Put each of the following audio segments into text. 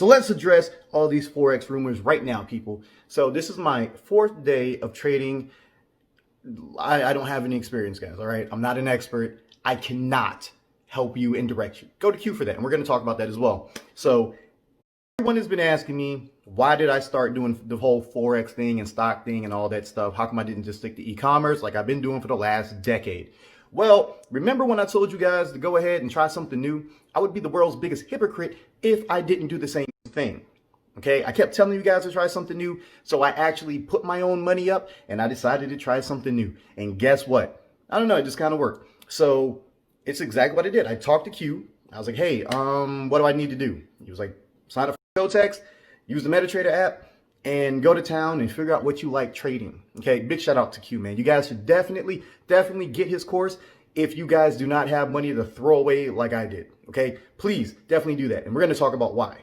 So let's address all these Forex rumors right now, people. So this is my 4th day of trading. I don't have any experience, guys, all right? I'm not an expert. I cannot help you and direct you. Go to Q for that, and we're going to talk about that as well. So everyone has been asking me, why did I start doing the whole Forex thing and stock thing and all that stuff? How come I didn't just stick to e-commerce like I've been doing for the last decade? Well, remember when I told you guys to go ahead and try something new? I would be the world's biggest hypocrite if I didn't do the same thing. Okay, I kept telling you guys to try something new, so I actually put my own money up and I decided to try something new. And guess what? I don't know, it just kind of worked. So it's exactly what I did. I talked to Q. I was like, hey, what do I need to do? He was like, sign up for GoTex, use the MetaTrader app, and go to town and figure out what you like trading. Okay, big shout out to Q, man. You guys should definitely get his course if you guys do not have money to throw away like I did. Okay, please definitely do that. And we're going to talk about why.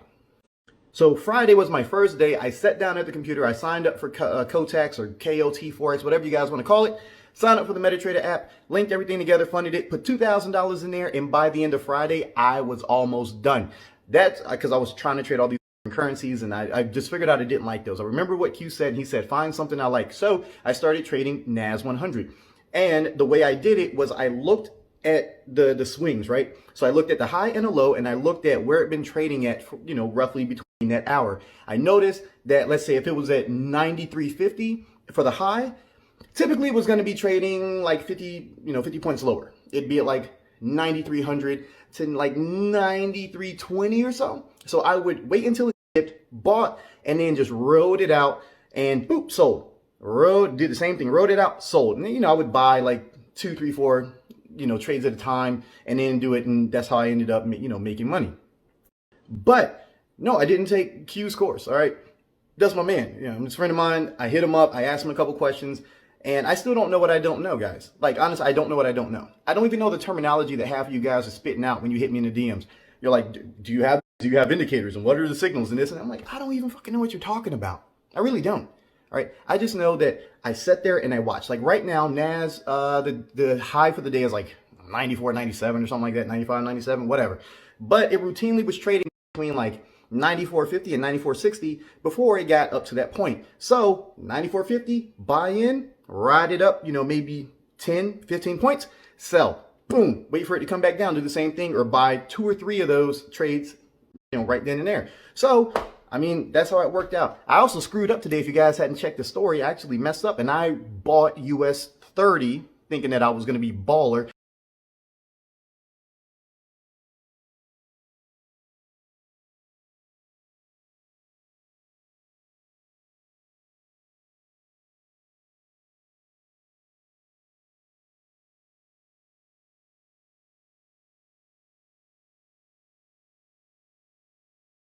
So Friday was my first day. I sat down at the computer. I signed up for Kotax or KOT Forex, whatever you guys want to call it. Signed up for the MetaTrader app, linked everything together, funded it, put $2,000 in there, and by the end of Friday, I was almost done. That's because I was trying to trade all these currencies, and I just figured out I didn't like those. I remember what Q said. He said, find something I like. So I started trading NAS 100. And the way I did it was I looked at the swings, right? So I looked at the high and the low, and I looked at where it'd been trading at, roughly between that hour. I noticed that, let's say if it was at 93.50 for the high, typically it was going to be trading like 50 points lower. It'd be at like 9,300 to like 93.20 or so. So I would wait until it dipped, bought, and then just rode it out and boop, sold. Did the same thing, rode it out, sold. And then, I would buy like 2, 3, 4, trades at a time and then do it. And that's how I ended up, making money. But no, I didn't take Q's course. All right. That's my man. I'm just a friend of mine. I hit him up. I asked him a couple questions. And I still don't know what I don't know, guys. Like, honestly, I don't know what I don't know. I don't even know the terminology that half of you guys are spitting out when you hit me in the DMs. You're like, do you have indicators, and what are the signals and this? And I'm like, I don't even fucking know what you're talking about. I really don't. All right. I just know that I sat there and I watched. Like right now, NAS, the high for the day is like 94, 97 or something like that, 95, 97, whatever. But it routinely was trading between like 94.50 and 94.60 before it got up to that point. So 94.50, buy in, ride it up, maybe 10, 15 points, sell, boom, wait for it to come back down, do the same thing, or buy 2 or 3 of those trades, right then and there. So, I mean, that's how it worked out. I also screwed up today. If you guys hadn't checked the story, I actually messed up and I bought US 30 thinking that I was going to be baller.